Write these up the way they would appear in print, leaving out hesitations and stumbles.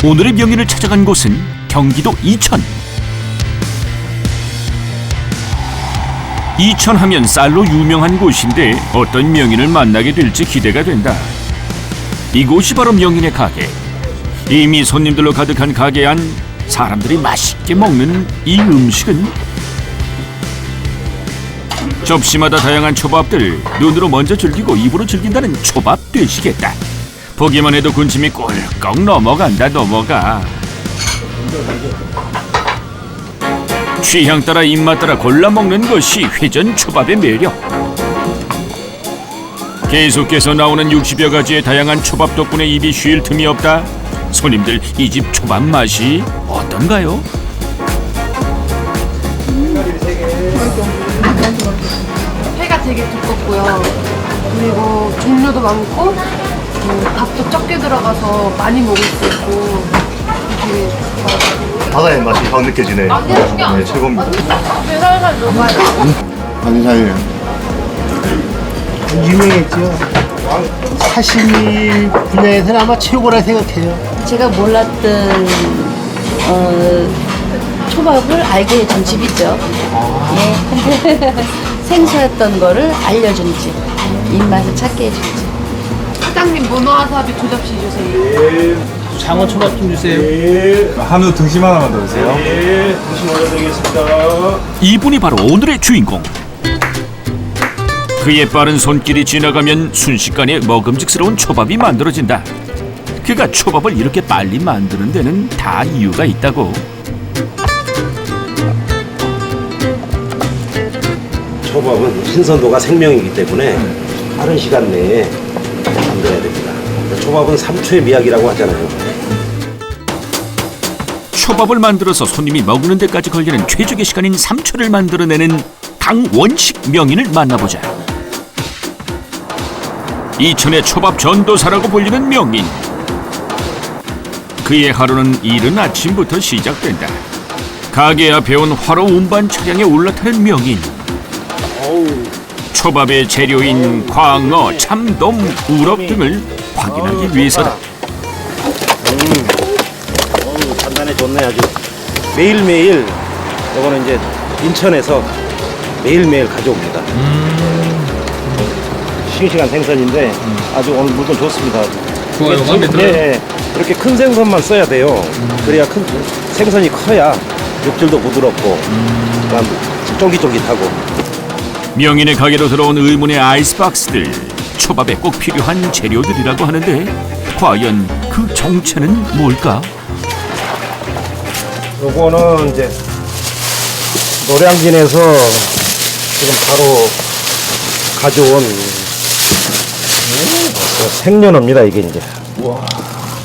오늘의 명인을 찾아간 곳은 경기도 이천. 이천 하면 쌀로 유명한 곳인데 어떤 명인을 만나게 될지 기대가 된다. 이곳이 바로 명인의 가게. 이미 손님들로 가득한 가게 안 사람들이 맛있게 먹는 이 음식은 접시마다 다양한 초밥들, 눈으로 먼저 즐기고 입으로 즐긴다는 초밥 되시겠다. 보기만 해도 군침이 꿀꺽 넘어간다. 취향 따라 입맛 따라 골라 먹는 것이 회전 초밥의 매력. 계속해서 나오는 60여 가지의 다양한 초밥 덕분에 입이 쉴 틈이 없다. 손님들, 이 집 초밥 맛이 어떤가요? 회가 되게 두껍고요. 그리고 종류도 많고 밥도 적게 들어가서 많이 먹을 수 있고 되게 바다의 맛이 확 느껴지네요. 네, 최고입니다. 살살 녹아요. 반사예요. 유명했죠. 사시미 분야에서는 아마 최고라 생각해요. 제가 몰랐던 초밥을 알게 해준 집이죠. 예. 생소했던 거를 알려준 집. 입맛을 찾게 해준 집. 사장님 문어와사비 두 접시 주세요. 장어 초밥 좀 주세요. 한우 등심 하나만 더 주세요. 네, 등심 올려드리겠습니다. 이분이 바로 오늘의 주인공. 그의 빠른 손길이 지나가면 순식간에 먹음직스러운 초밥이 만들어진다. 그가 초밥을 이렇게 빨리 만드는 데는 다 이유가 있다고. 초밥은 신선도가 생명이기 때문에 빠른 시간 내에 만들어야 됩니다. 초밥은 3초의 미학이라고 하잖아요. 초밥을 만들어서 손님이 먹는 데까지 걸리는 최적의 시간인 3초를 만들어내는 강원식 명인을 만나보자. 이천의 초밥 전도사라고 불리는 명인. 그의 하루는 이른 아침부터 시작된다. 가게 앞에 온 화로 운반 차량에 올라타는 명인. 초밥의 재료인 광어, 참돔, 우럭 등을 확인하기 위해서다. 단단해 좋네 아주. 매일매일 이거는 이제 인천에서 매일매일 가져옵니다. 싱싱한 생선인데 아주 오늘 물건 좋습니다. 좋아요, 마음에 들어요. 네, 이렇게 큰 생선만 써야 돼요. 그래야 큰 생선이 커야 육질도 부드럽고 쫄깃쫄깃하고. 명인의 가게로 들어온 의문의 아이스박스들. 초밥에 꼭 필요한 재료들이라고 하는데 과연 그 정체는 뭘까? 요거는 이제 노량진에서 지금 바로 가져온 생연어입니다. 이게 이제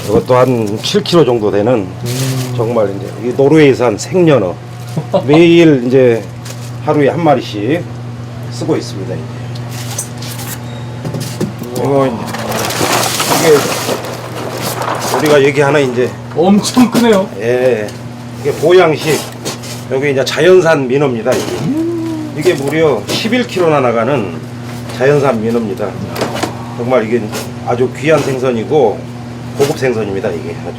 이것도 한 7kg 정도 되는 정말 이제 이 노르웨이산 생연어 매일 이제 하루에 한 마리씩 쓰고 있습니다. 이제. 이거 이제 이게 우리가 얘기하는 이제 엄청 크네요. 예, 이게 보양식. 여기 이제 자연산 민어입니다. 이게 무려 11kg나 나가는 자연산 민어입니다. 정말 이게 아주 귀한 생선이고 고급 생선입니다. 이게 아주.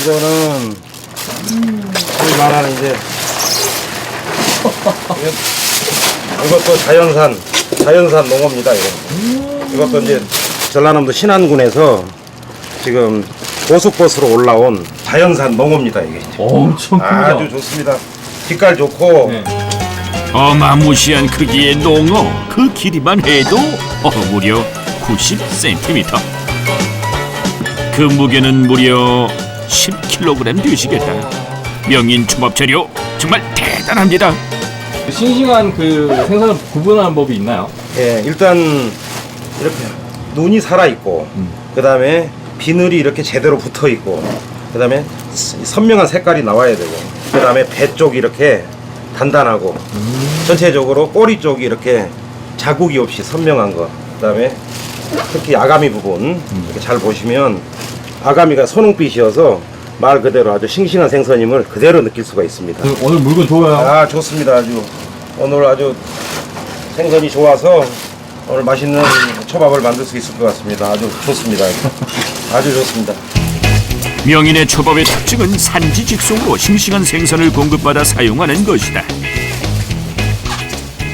이거는 소위 말하는 이제 이것도 자연산 농어입니다. 이것도 이제 전라남도 신안군에서 지금 고속버스로 올라온 자연산 농어입니다. 이게 엄청 큽니다. 아주 좋습니다. 빛깔 좋고. 네. 어마무시한 크기의 농어. 그 길이만 해도 무려 90cm. 그 무게는 무려 10kg 되시겠다. 명인 초밥 재료 정말 대단합니다. 싱싱한 그 생선을 구분하는 법이 있나요? 예, 일단 이렇게 눈이 살아 있고, 그 다음에 비늘이 이렇게 제대로 붙어 있고, 그 다음에 선명한 색깔이 나와야 되고, 그 다음에 배 쪽이 이렇게 단단하고, 전체적으로 꼬리 쪽이 이렇게 자국이 없이 선명한 거, 그 다음에 특히 아가미 부분 이렇게 잘 보시면 아가미가 선홍빛이어서 말 그대로 아주 싱싱한 생선임을 그대로 느낄 수가 있습니다. 오늘 물건 좋아요. 아, 좋습니다. 아주 오늘 아주 생선이 좋아서 오늘 맛있는 초밥을 만들 수 있을 것 같습니다. 아주 좋습니다. 아주 좋습니다. 명인의 초밥의 특징은 산지 직송으로 싱싱한 생선을 공급받아 사용하는 것이다.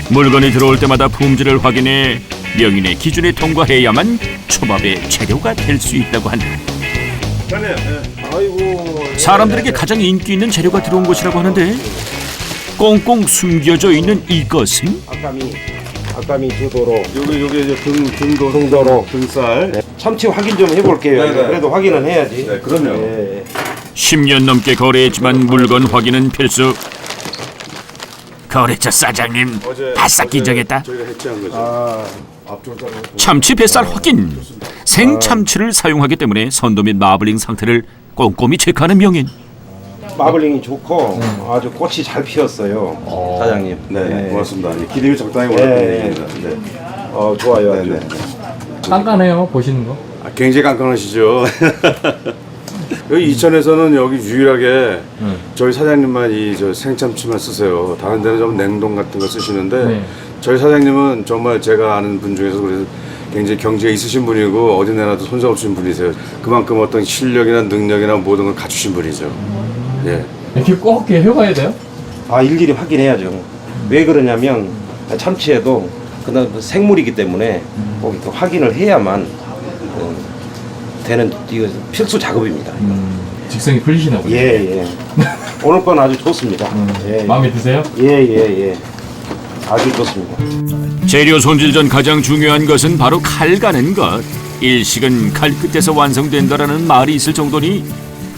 물건이 들어올 때마다 품질을 확인해 명인의 기준에 통과해야만 초밥의 재료가 될 수 있다고 한다. 사람들에게 가장 인기 있는 재료가 들어온 것이라고 하는데 꽁꽁 숨겨져 있는 이것은 아까미 두도로 요게 이제 등도로 등살. 네. 참치 확인 좀 해볼게요. 네네. 그래도 확인은 해야지. 네, 그럼요. 예. 10년 넘게 거래했지만 물건 확인은 필수. 거래처 사장님 바싹 긴장했다. 저희가 해체한 거죠. 앞쪽으로 참치 뱃살 확인. 생참치를 사용하기 때문에 선도 및 마블링 상태를 꼼꼼히 체크하는 명인. 마블링이 좋고 아주 꽃이 잘 피었어요. 사장님. 네, 고맙습니다. 기름이 적당히 네. 올랐다는 얘기입니다. 네. 좋아요. 아주. 네. 깐깐해요 보시는 거. 굉장히 깐깐하시죠. 여기 이천에서는 여기 유일하게 저희 사장님만 저 생참치만 쓰세요. 다른 데는 좀 냉동 같은 거 쓰시는데 네. 저희 사장님은 정말 제가 아는 분 중에서 그래서 굉장히 경제가 있으신 분이고 어디 내놔도 손색 없으신 분이세요. 그만큼 어떤 실력이나 능력이나 모든 걸 갖추신 분이죠. 예. 이렇게 꼭 이렇게 해봐야 돼요? 일일이 확인해야죠. 왜 그러냐면 참치에도 그다음 생물이기 때문에 꼭 이렇게 확인을 해야만 되는 이거 필수 작업입니다. 직성이 풀리시나 보네요. 예. 오늘 건 아주 좋습니다. 예. 마음에 드세요? 예. 아주 좋습니다. 재료 손질 전 가장 중요한 것은 바로 칼 가는 것. 일식은 칼 끝에서 완성된다라는 말이 있을 정도니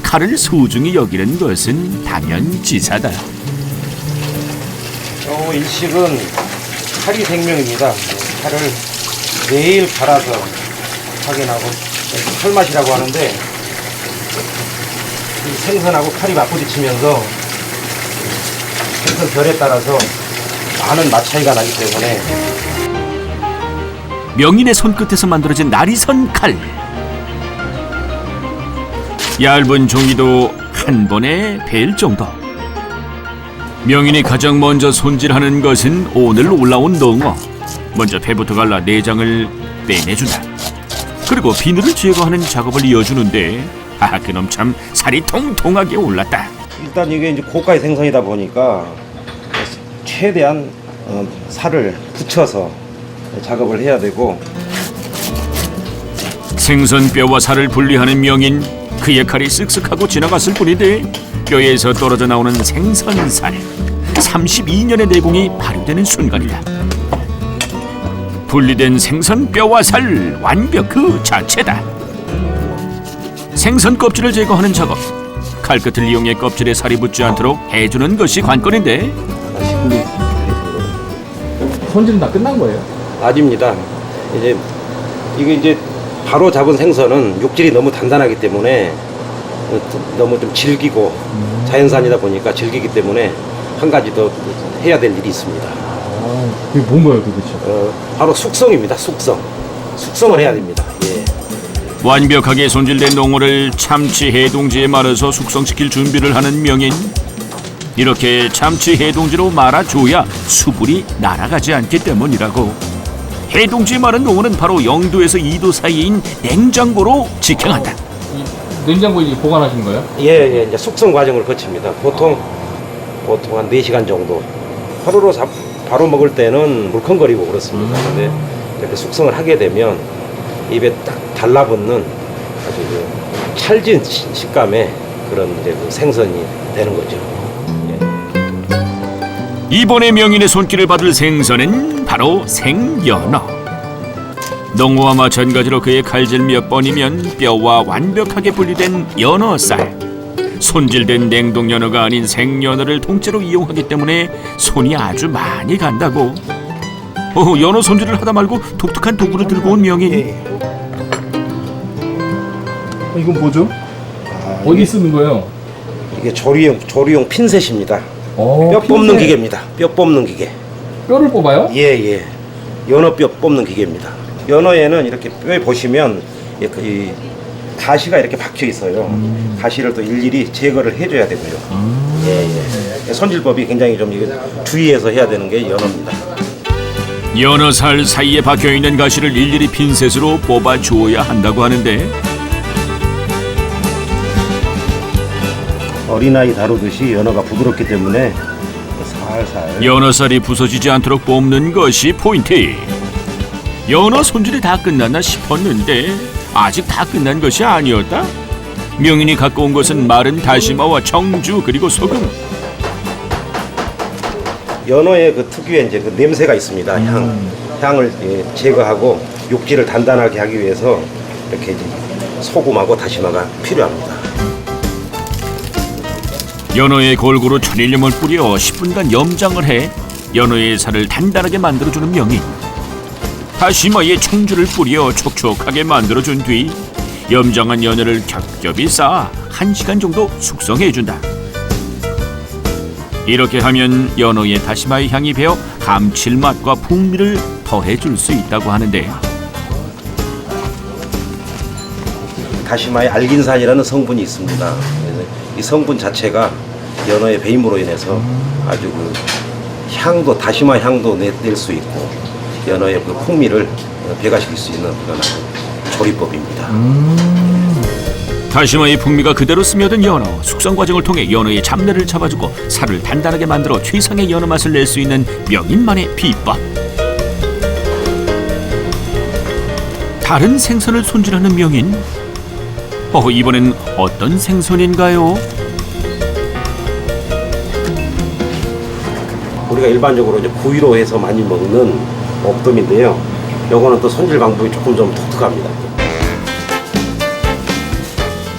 칼을 소중히 여기는 것은 당연지사다. 일식은 칼이 생명입니다. 칼을 매일 갈아서 확인하고 칼맛이라고 하는데 이 생선하고 칼이 맞부딪히면서 생선 결에 따라서 많은 맛 차이가 나기 때문에 명인의 손끝에서 만들어진 나리선 칼. 얇은 종이도 한 번에 벨 정도. 명인이 가장 먼저 손질하는 것은 오늘 올라온 농어. 먼저 배부터 갈라 내장을 빼내준다. 그리고 비늘을 제거하는 작업을 이어주는데 그놈 참 살이 통통하게 올랐다. 일단 이게 이제 고가의 생선이다 보니까 최대한 살을 붙여서 작업을 해야 되고 생선 뼈와 살을 분리하는 명인. 그의 칼이 쓱쓱하고 지나갔을 뿐인데 뼈에서 떨어져 나오는 생선살. 32년의 내공이 발휘되는 순간이다. 분리된 생선 뼈와 살 완벽 그 자체다. 생선 껍질을 제거하는 작업. 칼끝을 이용해 껍질에 살이 붙지 않도록 해주는 것이 관건인데 손질은 다 끝난 거예요? 아닙니다. 이게 바로 잡은 생선은 육질이 너무 단단하기 때문에 너무 좀 질기고 자연산이다 보니까 질기기 때문에 한 가지 더 해야 될 일이 있습니다. 그게 뭔가요 도대체? 바로 숙성입니다. 숙성을 해야 됩니다. 예. 완벽하게 손질된 농어를 참치 해동지에 말아서 숙성시킬 준비를 하는 명인. 이렇게 참치 해동지로 말아줘야 수분이 날아가지 않기 때문이라고. 해동지에 마른 농어는 바로 0도에서 2도 사이인 냉장고로 직행한다. 냉장고에 보관하신 거예요? 예, 이제 숙성 과정을 거칩니다. 보통 한 4시간 정도. 하루로 바로 먹을 때는 물컹거리고 그렇습니다. 근데 이렇게 숙성을 하게 되면 입에 딱 달라붙는 아주 그 찰진 식감의 그런 이제 그 생선이 되는 거죠. 이번에 명인의 손길을 받을 생선은 바로 생연어. 농어와 마찬가지로 그의 칼질 몇 번이면 뼈와 완벽하게 분리된 연어살. 손질된 냉동 연어가 아닌 생연어를 통째로 이용하기 때문에 손이 아주 많이 간다고. 연어 손질을 하다 말고 독특한 도구를 들고 온 명인. 이건 뭐죠? 어디 쓰는 거예요? 이게 조리용 핀셋입니다. 뼈 핀셋. 뽑는 기계입니다. 뼈 뽑는 기계. 뼈를 뽑아요? 예. 연어 뼈 뽑는 기계입니다. 연어에는 이렇게 뼈에 보시면 이 가시가 이렇게 박혀 있어요. 가시를 또 일일이 제거를 해줘야 되고요. 예. 손질법이 굉장히 좀 이게 주의해서 해야 되는 게 연어입니다. 연어살 사이에 박혀있는 가시를 일일이 핀셋으로 뽑아주어야 한다고 하는데 어린아이 다루듯이 연어가 부드럽기 때문에 살살. 연어살이 부서지지 않도록 뽑는 것이 포인트. 연어 손질이 다 끝났나 싶었는데 아직 다 끝난 것이 아니었다. 명인이 갖고 온 것은 마른 다시마와 청주 그리고 소금. 연어의 그 특유의 이제 그 냄새가 있습니다. 향을 제거하고 육질을 단단하게 하기 위해서 이렇게 이제 소금하고 다시마가 필요합니다. 연어에 골고루 천일염을 뿌려 10분간 염장을 해 연어의 살을 단단하게 만들어주는 명인. 다시마에 청주를 뿌려 촉촉하게 만들어준 뒤 염장한 연어를 겹겹이 쌓아 1시간 정도 숙성해준다. 이렇게 하면 연어의 다시마의 향이 배어 감칠맛과 풍미를 더해줄 수 있다고 하는데, 다시마에 알긴산이라는 성분이 있습니다. 그래서 이 성분 자체가 연어의 배임으로 인해서 아주 그 향도 다시마 향도 낼 수 있고 연어의 그 풍미를 배가시킬 수 있는 그런 조리법입니다. 다시마의 풍미가 그대로 스며든 연어. 숙성 과정을 통해 연어의 잡내를 잡아주고 살을 단단하게 만들어 최상의 연어 맛을 낼 수 있는 명인만의 비법. 다른 생선을 손질하는 명인. 이번엔 어떤 생선인가요? 우리가 일반적으로 이제 구이로 해서 많이 먹는 옥돔인데요. 요거는 또 손질 방법이 조금 좀 독특합니다.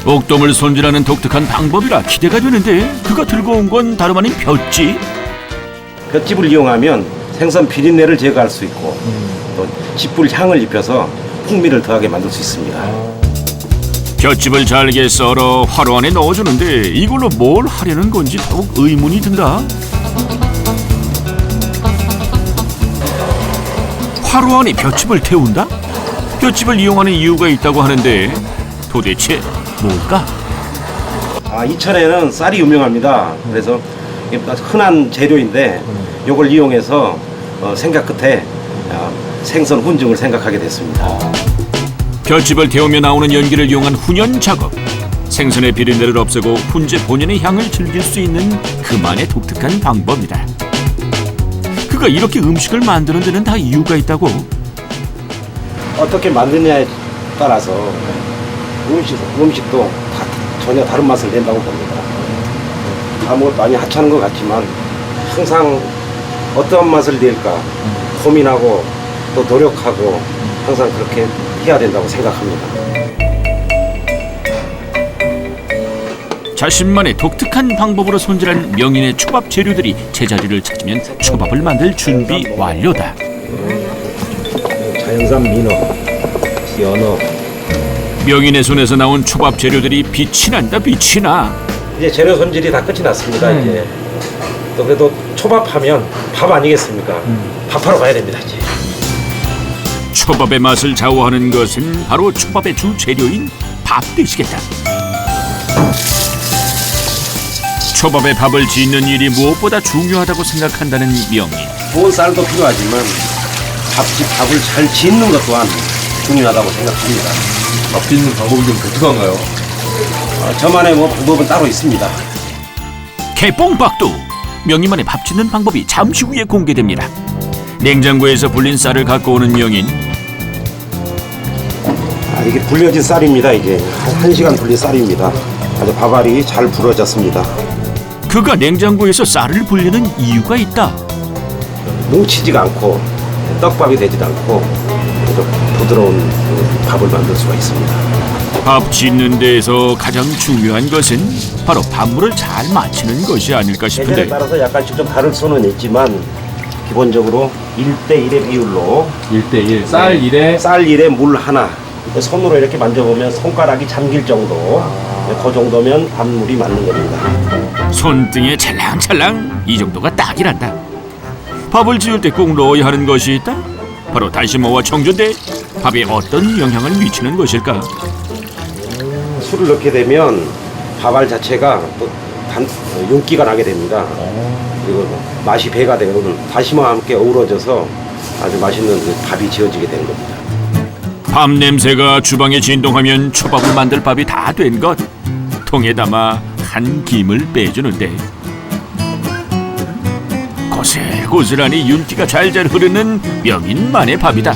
옥돔을 손질하는 독특한 방법이라 기대가 되는데 그가 들고 온 건 다름 아닌 볏짚. 볏짚을 이용하면 생선 비린내를 제거할 수 있고 또 짚불 향을 입혀서 풍미를 더하게 만들 수 있습니다. 볏짚을 잘게 썰어 화로 안에 넣어주는데 이걸로 뭘 하려는 건지 더욱 의문이 든다. 화로 안에 볏짚을 태운다? 볏짚을 이용하는 이유가 있다고 하는데 도대체 뭘까? 이천에는 쌀이 유명합니다. 그래서 이게 흔한 재료인데 이걸 이용해서 생각 끝에 생선 훈증을 생각하게 됐습니다. 볏짚을 태우며 나오는 연기를 이용한 훈연 작업. 생선의 비린내를 없애고 훈제 본연의 향을 즐길 수 있는 그만의 독특한 방법이다. 그가 이렇게 음식을 만드는 데는 다 이유가 있다고. 어떻게 만드냐에 따라서 음식도 전혀 다른 맛을 낸다고 봅니다. 아무것도 많이 하찮은 것 같지만 항상 어떠한 맛을 낼까 고민하고 또 노력하고 항상 그렇게 해야 된다고 생각합니다. 자신만의 독특한 방법으로 손질한 명인의 초밥 재료들이 제자리를 찾으면 초밥을 만들 준비 완료다. 자연산 민어, 연어. 명인의 손에서 나온 초밥 재료들이 빛이 난다, 빛이 나. 이제 재료 손질이 다 끝이 났습니다. 이제 또 그래도 초밥하면 밥 아니겠습니까? 밥하러 가야 됩니다. 이제. 초밥의 맛을 좌우하는 것은 바로 초밥의 주 재료인 밥 되시겠다. 초밥에 밥을 짓는 일이 무엇보다 중요하다고 생각한다는 명인. 좋은 쌀도 필요하지만 밥을 잘 짓는 것 또한 중요하다고 생각합니다. 밥 짓는 방법이 좀 독특한가요? 저만의 방법은 따로 있습니다. 개뽕박두! 명인만의 밥 짓는 방법이 잠시 후에 공개됩니다. 냉장고에서 불린 쌀을 갖고 오는 명인. 이게 불려진 쌀입니다. 이게 1시간 불린 쌀입니다. 아주 밥알이 잘 불어졌습니다. 그가 냉장고에서 쌀을 불리는 이유가 있다. 뭉치지가 않고 떡밥이 되지도 않고 부드러운 밥을 만들 수가 있습니다. 밥 짓는 데에서 가장 중요한 것은 바로 밥물을 잘 맞추는 것이 아닐까 계절에 싶은데, 따라서 약간씩 좀 다를 수는 있지만 기본적으로 1대1의 비율로 1대1 쌀 1에 쌀 1에 물 하나. 손으로 이렇게 만져보면 손가락이 잠길 정도. 그 정도면 밥물이 맞는 겁니다. 손등에 찰랑찰랑 이 정도가 딱이란다. 밥을 지을 때 꼭 넣어야 하는 것이 있다. 바로 다시마와 청주인데 밥에 어떤 영향을 미치는 것일까? 술을 넣게 되면 밥알 자체가 또 윤기가 나게 됩니다. 그리고 맛이 배가 되고 다시마와 함께 어우러져서 아주 맛있는 그 밥이 지어지게 되는 겁니다. 밥 냄새가 주방에 진동하면 초밥을 만들 밥이 다 된 것. 통에 담아 한 김을 빼주는데 고슬고슬하니 윤기가 잘잘 흐르는 명인만의 밥이다.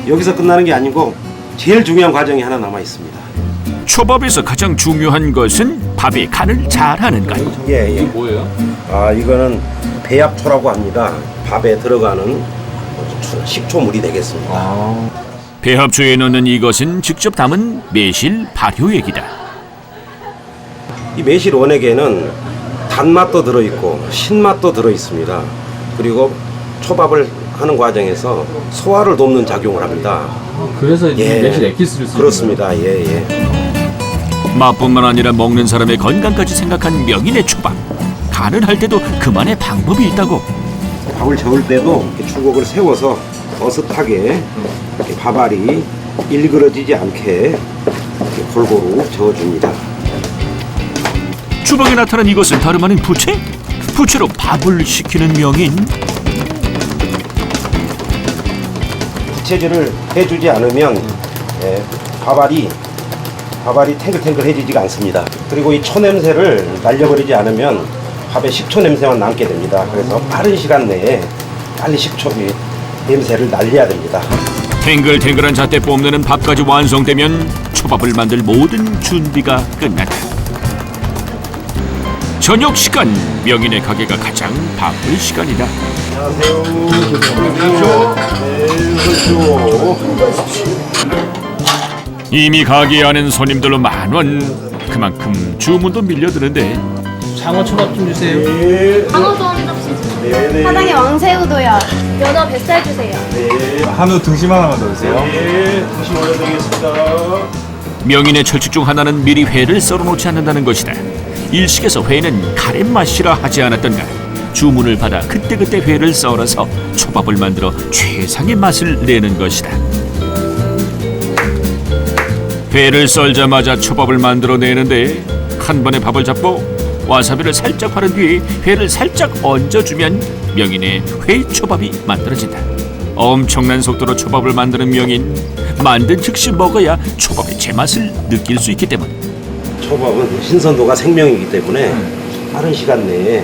여기서 끝나는 게 아니고 제일 중요한 과정이 하나 남아 있습니다. 초밥에서 가장 중요한 것은 밥의 간을 잘하는 것. 예, 예. 뭐예요? 아, 이거는 배합초라고 합니다. 밥에 들어가는 식초물이 되겠습니다. 배합초에 넣는 이것은 직접 담은 매실 발효액이다. 이 매실 원액에는 단맛도 들어있고 신맛도 들어있습니다. 그리고 초밥을 하는 과정에서 소화를 돕는 작용을 합니다. 그래서 예. 매실 엑기스를 쓰는 그렇습니다. 예, 예. 맛뿐만 아니라 먹는 사람의 건강까지 생각한 명인의 초밥. 간을 할 때도 그만의 방법이 있다고. 밥을 저을 때도 이렇게 주걱을 세워서 어슷하게 이렇게 밥알이 일그러지지 않게 이렇게 골고루 저어줍니다. 주방에 나타난 이것은 다름 아닌 부채? 부채로 밥을 식히는 명인. 부채질을 해주지 않으면 밥알이 탱글탱글해지지가 않습니다. 그리고 이 초 냄새를 날려버리지 않으면 밥에 식초 냄새만 남게 됩니다. 그래서 빠른 시간 내에 빨리 식초 냄새를 날려야 됩니다. 탱글탱글한 잣대 뽐내는 밥까지 완성되면 초밥을 만들 모든 준비가 끝났다. 저녁 시간, 명인의 가게가 가장 바쁠 시간이다. 이미 가게에 아는 손님들로 만원. 그만큼 주문도 밀려드는데 장어 초밥 좀 주세요. 한우도 한 접시 주세요. 사장님 왕새우도요. 연어 뱃살 주세요. 한우 등심 하나만 더 주세요. 명인의 철칙 중 하나는 미리 회를 썰어놓지 않는다는 것이다. 일식에서 회는 가래맛이라 하지 않았던가. 주문을 받아 그때그때 회를 썰어서 초밥을 만들어 최상의 맛을 내는 것이다. 회를 썰자마자 초밥을 만들어내는데 한 번에 밥을 잡고 와사비를 살짝 바른 뒤에 회를 살짝 얹어주면 명인의 회초밥이 만들어진다. 엄청난 속도로 초밥을 만드는 명인. 만든 즉시 먹어야 초밥의 제맛을 느낄 수 있기 때문. 초밥은 신선도가 생명이기 때문에 빠른 시간 내에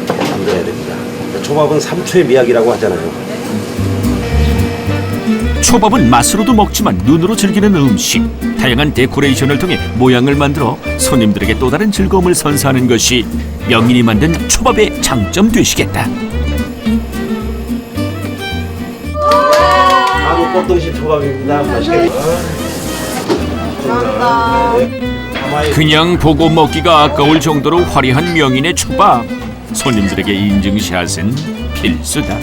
만들어야 됩니다. 초밥은 3초의 미학이라고 하잖아요. 초밥은 맛으로도 먹지만 눈으로 즐기는 음식. 다양한 데코레이션을 통해 모양을 만들어 손님들에게 또 다른 즐거움을 선사하는 것이 명인이 만든 초밥의 장점 되시겠다. 한우 꽃등심 초밥입니다. 맛있게. 그냥 보고 먹기가 아까울 정도로 화려한 명인의 초밥. 손님들에게 인증샷은 필수다.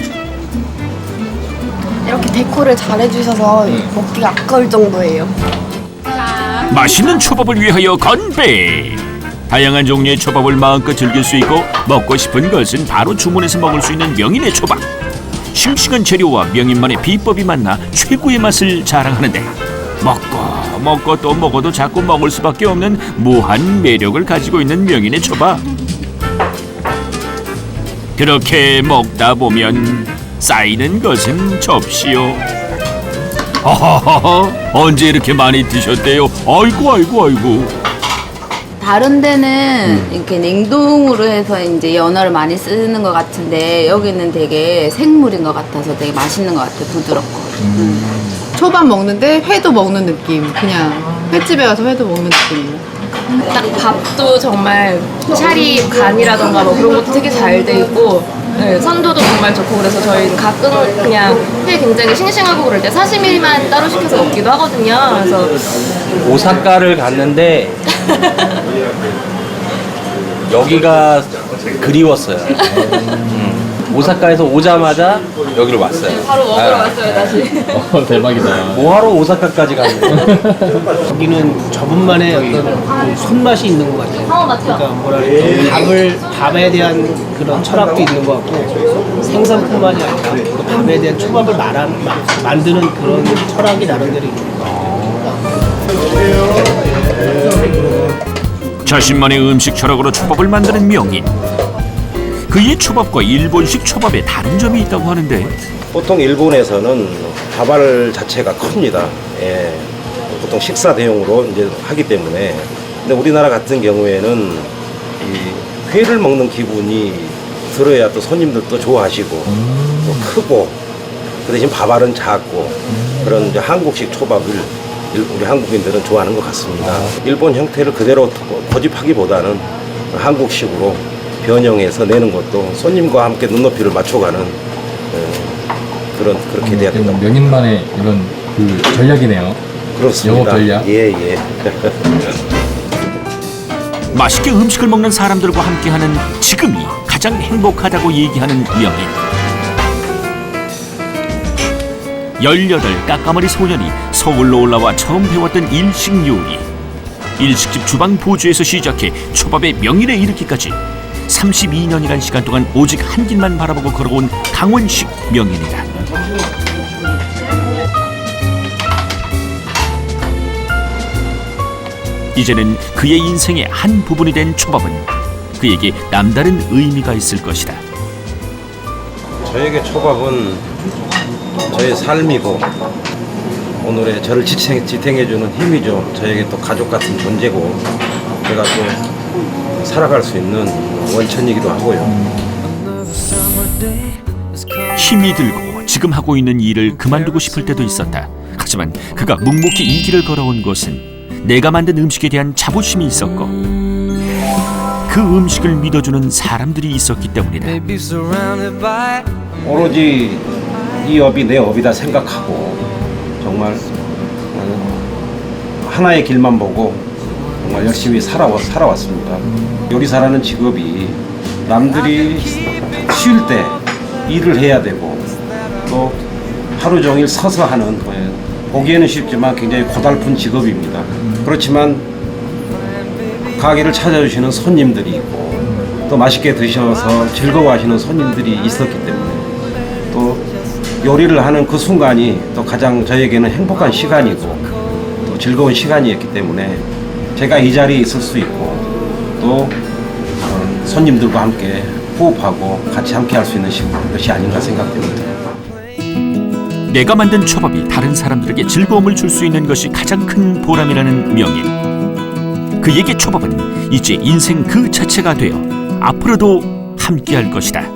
이렇게 데코를 잘해주셔서 먹기가 아까울 정도예요. 맛있는 초밥을 위하여 건배! 다양한 종류의 초밥을 마음껏 즐길 수 있고 먹고 싶은 것은 바로 주문해서 먹을 수 있는 명인의 초밥. 싱싱한 재료와 명인만의 비법이 만나 최고의 맛을 자랑하는데 먹고 또 먹어도 자꾸 먹을 수밖에 없는 무한 매력을 가지고 있는 명인의 초밥. 그렇게 먹다 보면 쌓이는 것은 접시요. 허허허, 언제 이렇게 많이 드셨대요? 아이고. 다른 데는 이렇게 냉동으로 해서 이제 연어를 많이 쓰는 것 같은데 여기는 되게 생물인 것 같아서 되게 맛있는 것 같아요. 부드럽고. 초밥 먹는데 회도 먹는 느낌. 그냥 횟집에 가서 회도 먹는 느낌이에요. 딱 밥도 정말 차리 간이라던가 뭐 그런 것도 되게 잘 돼 있고 네, 선도도 정말 좋고 그래서 저희는 가끔 그냥 회 굉장히 싱싱하고 그럴 때 사시미만 따로 시켜서 먹기도 하거든요. 그래서 오사카를 갔는데 여기가 그리웠어요. 오사카에서 오자마자 여기로 왔어요. 바로 먹으러 왔어요 다시. 대박이다. 뭐하러 오사카까지 갔는데? 여기는 저분만의 어떤 손맛이 있는 것 같아요. 맞죠? 그러니까 뭐랄까 밥에 대한 그런 철학도 있는 것 같고 생선뿐만이 아니라 또 밥에 대한 초밥을 만드는 그런 철학이 나름대로 있는 것 같아요. 자신만의 음식 철학으로 초밥을 만드는 명인. 그의 초밥과 일본식 초밥에 다른 점이 있다고 하는데 보통 일본에서는 밥알 자체가 큽니다. 예. 보통 식사 대용으로 이제 하기 때문에. 근데 우리나라 같은 경우에는 이 회를 먹는 기분이 들어야 또 손님들도 좋아하시고 또 크고 그 대신 밥알은 작고 그런 이제 한국식 초밥을 우리 한국인들은 좋아하는 것 같습니다. 일본 형태를 그대로 고집하기보다는 한국식으로 변형해서 내는 것도 손님과 함께 눈높이를 맞춰가는 그렇게 돼야 된다. 명인만의 이런 그 전략이네요. 그렇습니다. 영업 전략. 예. 맛있게 음식을 먹는 사람들과 함께하는 지금이 가장 행복하다고 얘기하는 명인. 18 까까머리 소년이 서울로 올라와 처음 배웠던 일식 요리. 일식집 주방 보조에서 시작해 초밥의 명인에 이르기까지 32년이란 시간 동안 오직 한 길만 바라보고 걸어온 강원식 명인이다. 이제는 그의 인생의 한 부분이 된 초밥은 그에게 남다른 의미가 있을 것이다. 저에게 초밥은 저의 삶이고 오늘의 저를 지탱해주는 힘이죠. 저에게 또 가족 같은 존재고 제가 또 살아갈 수 있는 원천이기도 하고요. 힘이 들고 지금 하고 있는 일을 그만두고 싶을 때도 있었다. 하지만 그가 묵묵히 이 길을 걸어온 것은 내가 만든 음식에 대한 자부심이 있었고 그 음식을 믿어주는 사람들이 있었기 때문이다. 오로지 이 업이 내 업이다 생각하고 정말 하나의 길만 보고 정말 열심히 살아왔습니다. 요리사라는 직업이 남들이 쉴 때 일을 해야 되고 또 하루 종일 서서 하는 보기에는 쉽지만 굉장히 고달픈 직업입니다. 그렇지만 가게를 찾아주시는 손님들이 있고 또 맛있게 드셔서 즐거워하시는 손님들이 있었기 때문에 또 요리를 하는 그 순간이 또 가장 저에게는 행복한 시간이고 또 즐거운 시간이었기 때문에 제가 이 자리에 있을 수 있고 또 손님들과 함께 호흡하고 같이 함께 할 수 있는 것이 아닌가 생각됩니다. 내가 만든 초밥이 다른 사람들에게 즐거움을 줄 수 있는 것이 가장 큰 보람이라는 명인. 그에게 초밥은 이제 인생 그 자체가 되어 앞으로도 함께할 것이다.